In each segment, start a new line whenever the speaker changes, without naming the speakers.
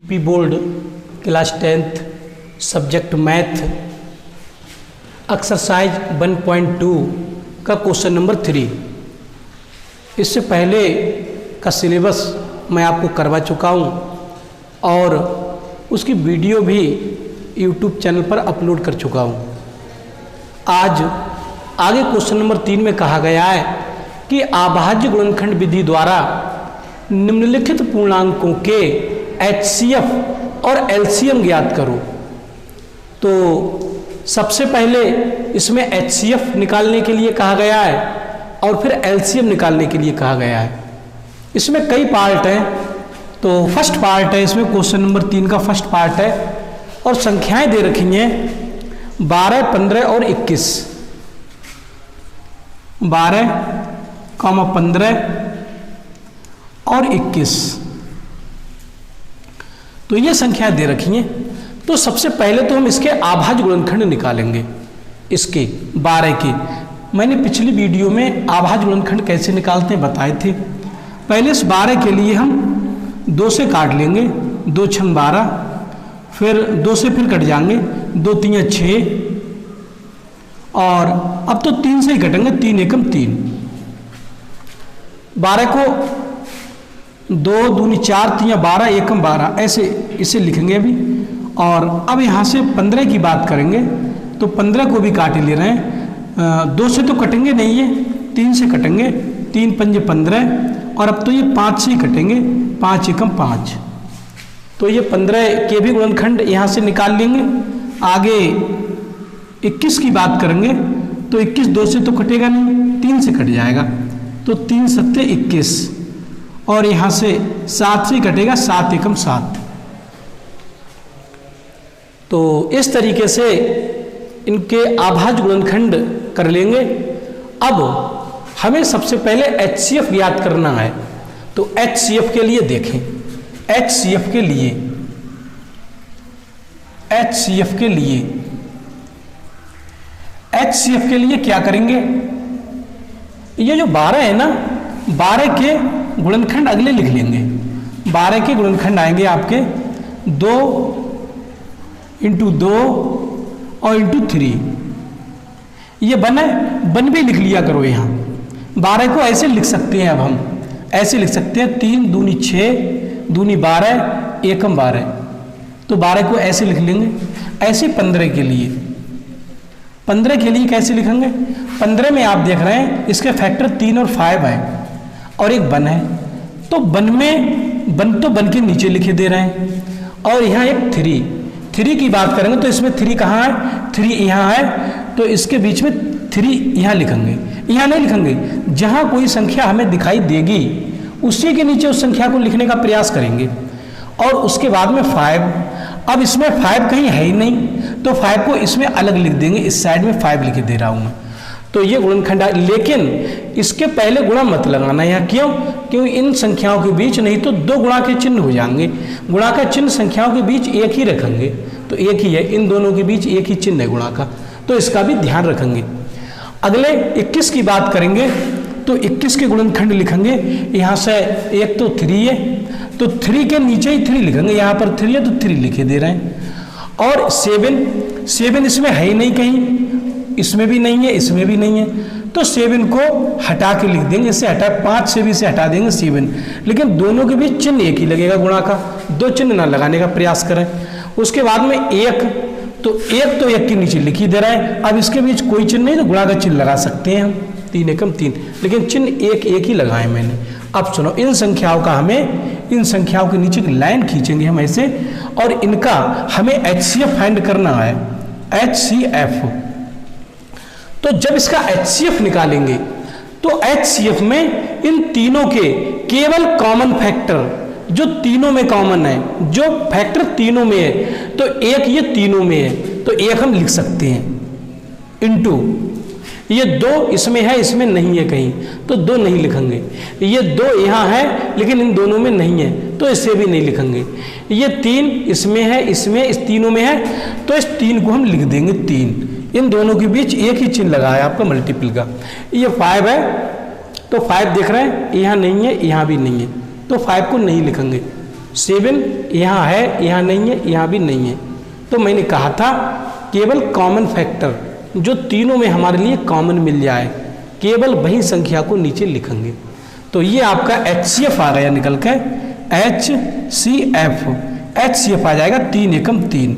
P board class 10th subject math exercise 1.2 का question number 3। इससे पहले का सिलेबस मैं आपको करवा चुका हूँ और उसकी वीडियो भी YouTube चैनल पर अपलोड कर चुका हूँ। आज आगे क्वेश्चन नंबर 3 में कहा गया है कि अभाज्य गुणनखंड विधि द्वारा निम्नलिखित पूर्णांकों के HCF और LCM ज्ञात करो। तो सबसे पहले इसमें HCF निकालने के लिए कहा गया है और फिर LCM निकालने के लिए कहा गया है। इसमें कई पार्ट हैं। तो फर्स्ट पार्ट है, इसमें क्वेश्चन नंबर 3 का फर्स्ट पार्ट है और संख्याएं दे रखी हैं 12, 15 और 21। 12, 15 और 21, तो ये संख्याएं दे रखी हैं। तो सबसे पहले तो हम इसके अभाज्य गुणनखंड निकालेंगे। इसके 12 के मैंने पिछली वीडियो में अभाज्य गुणनखंड कैसे निकालते हैं बताए थे। पहले इस 12 के लिए हम 2 से काट लेंगे, 2 छन 12, फिर 2 से फिर कट जाएंगे, 2 3 6, और अब तो 3 से ही कटेंगे, 3 एकम 3। 12 को 2 दूनी 4, 3 12, एकम 12, ऐसे इसे लिखेंगे अभी। और अब यहाँ से 15 की बात करेंगे तो 15 को भी काट ले रहे हैं। 2 से तो कटेंगे नहीं है, 3 से कटेंगे, 3 पंजे 15, और अब तो ये 5 से ही कटेंगे, 5 एकम 5। तो ये 15 के भी गुणनखंड यहाँ से निकाल लेंगे। आगे 21 की बात करेंगे तो 21 2 से तो कटेगा नहीं, 3 से कट जाएगा, तो 3 सत्ते 21, और यहाँ से 7 से कटेगा, 7 एकम 7। तो इस तरीके से इनके अभाज्य गुणनखंड कर लेंगे। अब हमें सबसे पहले HCF ज्ञात करना है। तो HCF के लिए देखें, HCF के लिए क्या करेंगे, ये जो 12 है ना, 12 के गुणनखंड अगले लिख लेंगे। 12 के गुणनखंड आएंगे आपके 2 × 2 और × 3। ये बन है, बन भी लिख लिया करो। यहाँ 12 को ऐसे लिख सकते हैं, अब हम ऐसे लिख सकते हैं, 3 दूनी 6, दूनी 12, एकम 12। तो 12 को ऐसे लिख लेंगे। ऐसे 15 के लिए, 15 के लिए कैसे लिखेंगे, 15 में आप देख रहे हैं इसके फैक्टर 3 और 5 है और एक बन है। तो बन में बन के नीचे लिखे दे रहे हैं, और यहाँ एक 3 की बात करेंगे तो इसमें 3 कहाँ है, 3 यहाँ है, तो इसके बीच में 3 यहाँ लिखेंगे। यहाँ नहीं लिखेंगे, जहाँ कोई संख्या हमें दिखाई देगी उसी के नीचे उस संख्या को लिखने का प्रयास करेंगे। और उसके बाद में 5, अब इसमें 5 कहीं है ही नहीं, तो 5 को इसमें अलग लिख देंगे, इस साइड में 5 लिख दे रहा हूँ मैं। तो ये गुणनखंड, लेकिन इसके पहले गुणा मत लगाना यहाँ। क्यों इन संख्याओं के बीच नहीं तो 2 गुणा के चिन्ह हो जाएंगे। गुणा का चिन्ह संख्याओं के बीच एक ही रखेंगे, तो एक ही है, इन दोनों के बीच एक ही चिन्ह है गुणा का, तो इसका भी ध्यान रखेंगे। अगले 21 की बात करेंगे तो 21 के गुणनखंड लिखेंगे। यहाँ से एक तो 3 है, तो 3 के नीचे ही 3 लिखेंगे। यहाँ पर 3 है तो 3 लिखे दे रहे हैं। और 7 इसमें है ही नहीं कहीं, इसमें भी नहीं है, इसमें भी नहीं है, तो 7 को हटा के लिख देंगे। इससे हटा 5 से भी इसे हटा देंगे 7, लेकिन दोनों के बीच चिन्ह एक ही लगेगा गुणा का, 2 चिन्ह ना लगाने का प्रयास करें। उसके बाद में 1, तो 1 के नीचे लिख ही दे रहा है। अब इसके बीच कोई चिन्ह नहीं, तो गुणा का चिन्ह लगा सकते हैं हम, 3 एकम 3, लेकिन चिन्ह एक ही लगाए मैंने। अब सुनो, इन संख्याओं के नीचे की लाइन खींचेंगे हम ऐसे, और इनका हमें HCF फाइंड करना है, HCF। तो जब इसका HCF निकालेंगे तो HCF में इन तीनों के केवल कॉमन फैक्टर, जो तीनों में कॉमन है, जो फैक्टर तीनों में है, तो एक ये तीनों में है, तो एक हम लिख सकते हैं, इनटू ये 2 इसमें है, इसमें नहीं है कहीं, तो 2 नहीं लिखेंगे। ये 2 यहाँ है लेकिन इन दोनों में नहीं है, तो इसे भी नहीं लिखेंगे। ये 3 इसमें है, इसमें इस तीनों में है, तो इस 3 को हम लिख देंगे 3। इन दोनों के बीच एक ही चिन्ह लगा है आपका मल्टीपल का। ये 5 है, तो 5 देख रहे हैं, यहाँ नहीं है, यहाँ भी नहीं है, तो 5 को नहीं लिखेंगे, 7 यहाँ है, यहाँ नहीं है, यहाँ भी नहीं है। तो मैंने कहा था केवल कॉमन फैक्टर जो तीनों में हमारे लिए कॉमन मिल जाए, केवल वही संख्या को नीचे लिखेंगे। तो ये आपका HCF आ गया निकल के, HCF आ जाएगा 3 एकम 3।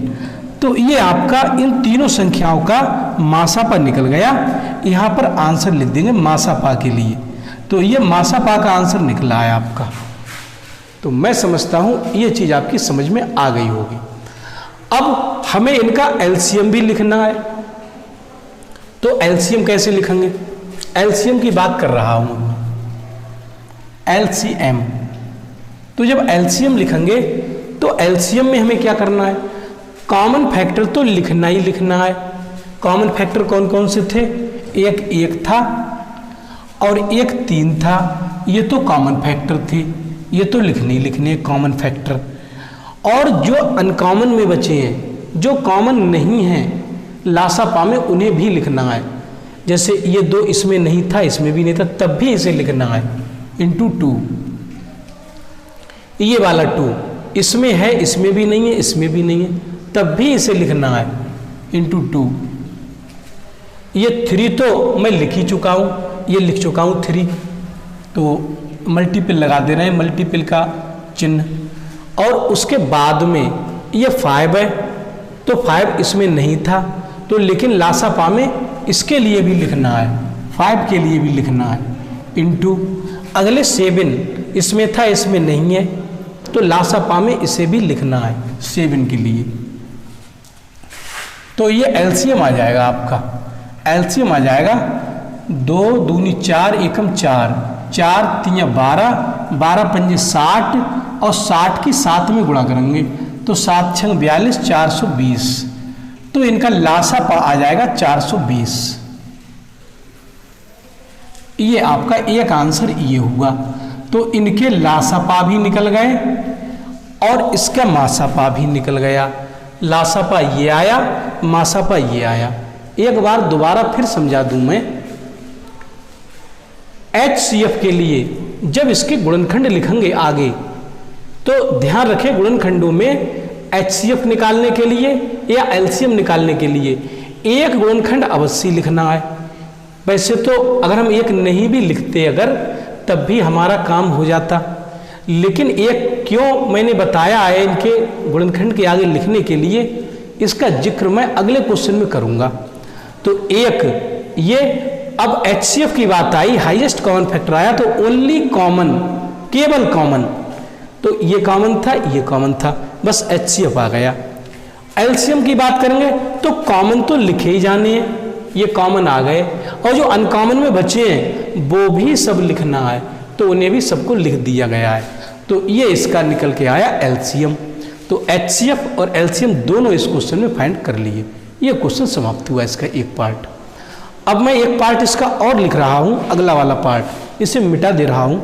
तो ये आपका इन तीनों संख्याओं का मासापा निकल गया। यहाँ पर आंसर लिख देंगे मासापा के लिए। तो ये मासापा का आंसर निकला है आपका। तो मैं समझता हूँ ये चीज़ आपकी समझ में आ गई होगी। अब हमें इनका LCM भी लिखना है। तो LCM कैसे लिखेंगे? LCM की बात कर रहा हूँ मैं, LCM। तो जब LCM लिखेंगे तो LCM में हमें क्या करना है? कॉमन फैक्टर तो लिखना ही लिखना है। कॉमन फैक्टर कौन कौन से थे? एक 1 था और एक 3 था, ये तो कॉमन फैक्टर थे, ये तो लिखने ही लिखने कॉमन फैक्टर। और जो अनकॉमन में बचे हैं, जो कॉमन नहीं हैं लासापा में, उन्हें भी लिखना है। जैसे ये 2 इसमें नहीं था, इसमें भी नहीं था, तब भी इसे लिखना है इंटू 2। ये वाला 2 इसमें है, इसमें भी नहीं है, इसमें भी नहीं है, तब भी इसे लिखना है इंटू 2। ये 3 तो मैं लिख ही चुका हूँ, ये लिख चुका हूँ 3, तो मल्टीपल लगा दे रहे हैं, मल्टीपल का चिन्ह। और उसके बाद में ये 5 है, तो 5 इसमें नहीं था, तो लेकिन लासापा में इसके लिए भी लिखना है, 5 के लिए भी लिखना है इंटू। अगले 7 इसमें था, इसमें नहीं है, तो लासापा में इसे भी लिखना है 7 के लिए। तो ये LCM आ जाएगा आपका। LCM आ जाएगा 2 दूनी 4 एकम 4, 4 3 12, 12 पंजे 60 और 60 की 7 में गुणा करेंगे तो 7 6 42, 420। तो इनका लासापा आ जाएगा 420। ये आपका एक आंसर ये हुआ। तो इनके लासापा भी निकल गए और इसका मासापा भी निकल गया। लासापा ये आया, मासापा ये आया। एक बार दोबारा फिर समझा दूं मैं। HCF के लिए जब इसके गुणनखंड लिखेंगे आगे, तो ध्यान रखें गुणनखंडों में HCF निकालने के लिए या LCM निकालने के लिए एक गुणनखंड अवश्य लिखना है। वैसे तो अगर हम एक नहीं भी लिखते अगर, तब भी हमारा काम हो जाता, लेकिन एक क्यों मैंने बताया है इनके गुणनखंड के आगे लिखने के लिए, इसका जिक्र मैं अगले क्वेश्चन में करूंगा। तो एक ये अब HCF की बात आई, हाईएस्ट कॉमन फैक्टर आया, तो ओनली कॉमन, केवल कॉमन, तो ये कॉमन था, ये कॉमन था, बस HCF आ गया। LCM की बात करेंगे तो कॉमन तो लिखे ही जाने हैं, ये कॉमन आ गए, और जो अनकॉमन में बचे हैं वो भी सब लिखना है, तो उन्हें भी सबको लिख दिया गया है। तो ये इसका निकल के आया LCM। तो HCF और LCM दोनों इस क्वेश्चन में फाइंड कर लिए। ये क्वेश्चन समाप्त हुआ इसका एक पार्ट। अब मैं एक पार्ट इसका और लिख रहा हूं, अगला वाला पार्ट, इसे मिटा दे रहा हूं।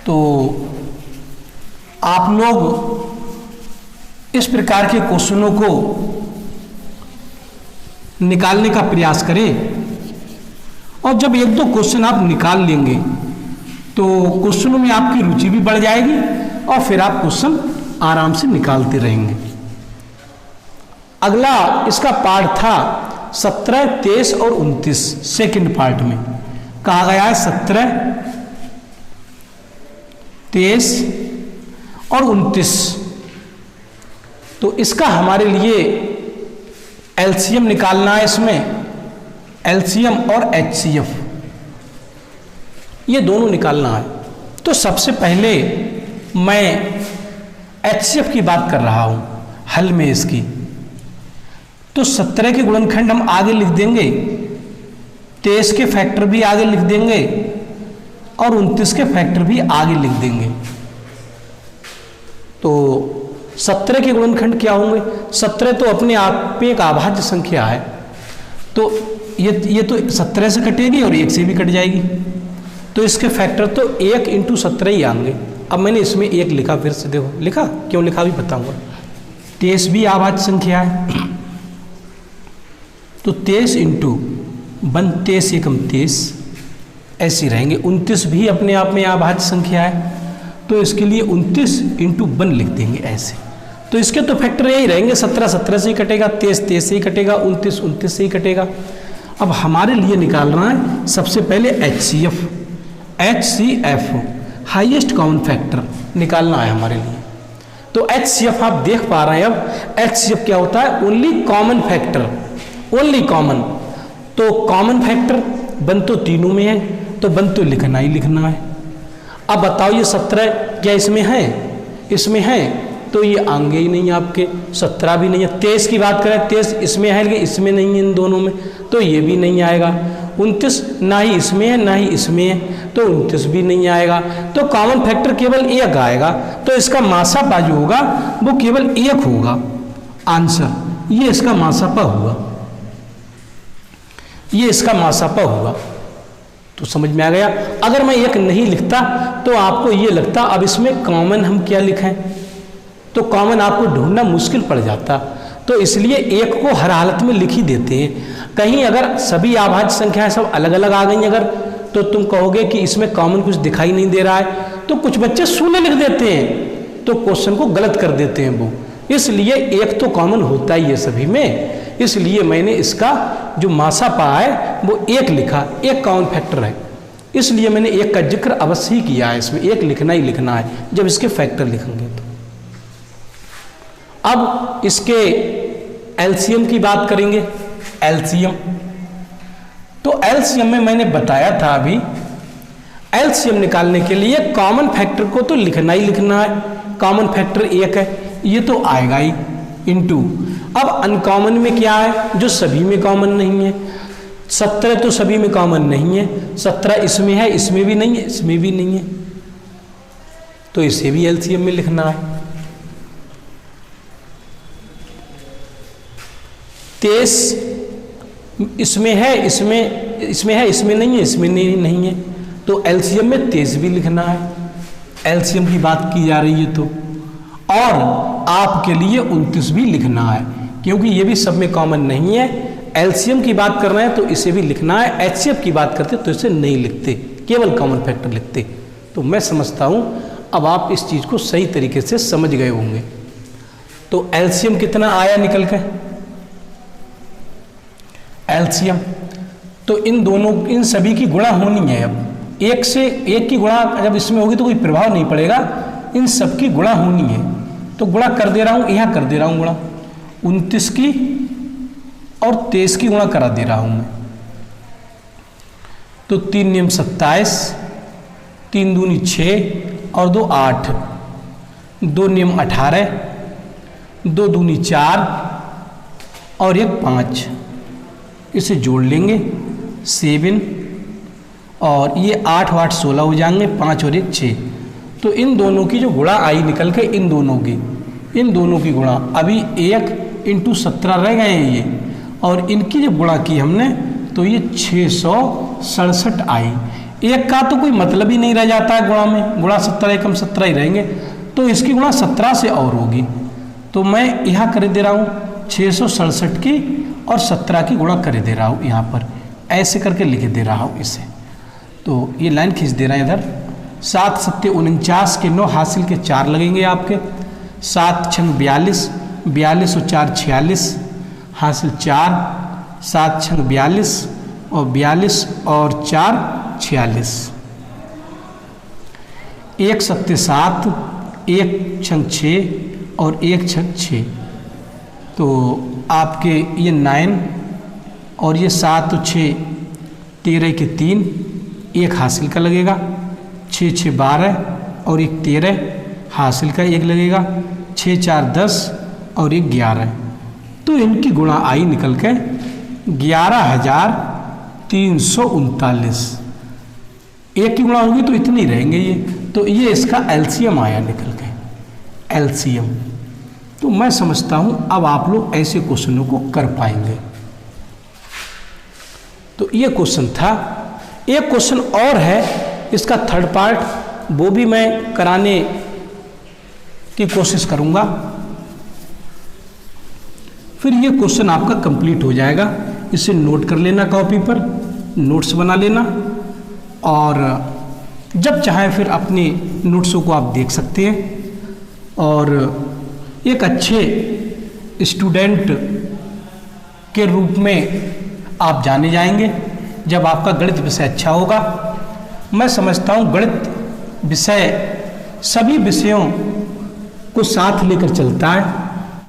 तो आप लोग इस प्रकार के क्वेश्चनों को निकालने का प्रयास करें, और जब 1-2 क्वेश्चन आप निकाल लेंगे तो क्वेश्चनों में आपकी रुचि भी बढ़ जाएगी और फिर आप क्वेश्चन आराम से निकालते रहेंगे। अगला इसका पार्ट था 17, 23 और 29। सेकंड पार्ट में कहा गया है 17, 23 और 29। तो इसका हमारे लिए LCM निकालना है। इसमें LCM और HCF ये दोनों निकालना है। तो सबसे पहले मैं HCF की बात कर रहा हूं हल में इसकी। तो 17 के गुणनखंड हम आगे लिख देंगे, 23 के फैक्टर भी आगे लिख देंगे और 29 के फैक्टर भी आगे लिख देंगे। तो 17 के गुणनखंड क्या होंगे? 17 तो अपने आप में एक अभाज्य संख्या है, तो ये तो 17 से कटेगी और 1 से भी कट जाएगी, तो इसके फैक्टर तो 1 × 17 ही आएंगे। अब मैंने इसमें 1 लिखा, फिर से देखो लिखा, क्यों लिखा भी बताऊंगा। 23 भी अभाज्य संख्या है, तो 23 इंटू 1, 23 एकम 23 ऐसे रहेंगे। 29 भी अपने आप में अभाज्य संख्या है, तो इसके लिए 29 इंटू 1 लिख देंगे ऐसे। तो इसके तो फैक्टर यही रहेंगे, 17 17 से ही कटेगा, 23 23 से ही कटेगा, 29 29 से ही कटेगा। अब हमारे लिए निकालना है सबसे पहले HCF हाईएस्ट कॉमन फैक्टर निकालना है हमारे लिए। तो HCF आप देख पा रहे हैं, अब HCF क्या होता है, only common factor, only common. तो कॉमन फैक्टर 1 तो तीनों में है, तो 1 तो लिखना ही लिखना है। अब बताओ ये 17 क्या इसमें है, इसमें है, तो ये आएंगे ही नहीं आपके, 17 भी नहीं है। 23 की बात करें, 23 इसमें है लेकिन इसमें नहीं है, इन दोनों में, तो ये भी नहीं आएगा। 29 ना ही इसमें है ना ही इसमें है, तो 29 भी नहीं आएगा। तो कॉमन फैक्टर केवल एक आएगा, तो इसका मासापा जो होगा वो केवल 1 होगा। आंसर ये इसका मासापा हुआ, ये इसका मासापा हुआ। तो समझ में आ गया। अगर मैं 1 नहीं लिखता तो आपको ये लगता अब इसमें कॉमन हम क्या लिखें, तो कॉमन आपको ढूंढना मुश्किल पड़ जाता। तो इसलिए 1 को हर हालत में लिख ही देते हैं। कहीं अगर सभी अभाज्य संख्याएं सब अलग अलग आ गई अगर, तो तुम कहोगे कि इसमें कॉमन कुछ दिखाई नहीं दे रहा है, तो कुछ बच्चे शून्य लिख देते हैं, तो क्वेश्चन को गलत कर देते हैं वो। इसलिए 1 तो कॉमन होता ही है सभी में, इसलिए मैंने इसका जो मासापा है वो 1 लिखा, 1 कॉमन फैक्टर है, इसलिए मैंने 1 का जिक्र अवश्य ही किया है। इसमें 1 लिखना ही लिखना है जब इसके फैक्टर लिखेंगे तो। अब इसके एलसीएम की बात करेंगे। एलसीएम, तो एलसीएम में मैंने बताया था अभी, एलसीएम निकालने के लिए कॉमन फैक्टर को तो लिखना ही लिखना है। कॉमन फैक्टर 1 है, ये तो आएगा ही, इनटू अब अनकॉमन में क्या है जो सभी में कॉमन नहीं है। 17 तो सभी में कॉमन नहीं है, 17 इसमें है, इसमें भी नहीं है, इसमें भी नहीं है, तो इसे भी एलसीएम में लिखना है। 23 इसमें है, इसमें है, इसमें नहीं है, इसमें नहीं है, तो एलसीएम में 23 भी लिखना है। एलसीएम की बात की जा रही है तो, और आपके लिए 29 भी लिखना है, क्योंकि ये भी सब में कॉमन नहीं है। एलसीएम की बात कर रहे हैं तो इसे भी लिखना है। एचसीएफ की बात करते तो इसे नहीं लिखते, केवल कॉमन फैक्टर लिखते। तो मैं समझता हूं अब आप इस चीज को सही तरीके से समझ गए होंगे। तो एलसीएम कितना आया निकल के, एलसीएम तो इन दोनों, इन सभी की गुणा होनी है। अब 1 से 1 की गुणा जब इसमें होगी तो कोई प्रभाव नहीं पड़ेगा, इन सब की गुणा होनी है। तो गुणा कर दे रहा हूं, यहां कर दे रहा हूं गुणा, 29 की और 23 की गुणा करा दे रहा हूं मैं। तो 3 नियम 27, 3 दूनी 6 और 2 8, 2 नियम 18, 2 दूनी 4 और 1 5, इसे जोड़ लेंगे 7 और ये 8 8 16 हो जाएंगे, 5 और 1 6। तो इन दोनों की जो गुणा आई निकल के, इन दोनों की गुणा अभी 1 इंटू 17 रह गए हैं ये, और इनकी जब गुणा की हमने तो ये 667 आई। 1 का तो कोई मतलब ही नहीं रह जाता है गुणा में, गुणा 17 एकम 17 ही रहेंगे, तो इसकी गुणा 17 से और होगी। तो मैं यहाँ कर दे रहा हूँ 667 की और 17 की गुणा कर दे रहा हूँ, यहाँ पर ऐसे करके लिख दे रहा हूँ इसे। तो ये लाइन खींच दे रहा है इधर। 7 7 49 के 9 हासिल के 4 लगेंगे आपके, 7 6 42, 42 और 4 46 हासिल 4, 7 6 42 और 42 और 4 46, 1 7 7, 1 6 6 और 1 6 6। तो आपके ये 9 और ये 7 और 6 13 के 3, 1 हासिल का लगेगा, 6 6 12 और 1 13 हासिल का 1 लगेगा, 6 4 10 और 1 11। तो इनकी गुणा आई निकल के 11,339। 1 की गुणा होगी तो इतनी रहेंगे ये, तो ये इसका एलसीएम आया निकल के, एलसीएम। तो मैं समझता हूं अब आप लोग ऐसे क्वेश्चनों को कर पाएंगे। तो ये क्वेश्चन था। एक क्वेश्चन और है, इसका थर्ड पार्ट, वो भी मैं कराने की कोशिश करूंगा, फिर ये क्वेश्चन आपका कंप्लीट हो जाएगा। इसे नोट कर लेना कॉपी पर, नोट्स बना लेना, और जब चाहे फिर अपने नोट्सों को आप देख सकते हैं और एक अच्छे स्टूडेंट के रूप में आप जाने जाएंगे जब आपका गणित विषय अच्छा होगा। मैं समझता हूँ गणित विषय सभी विषयों को साथ लेकर चलता है।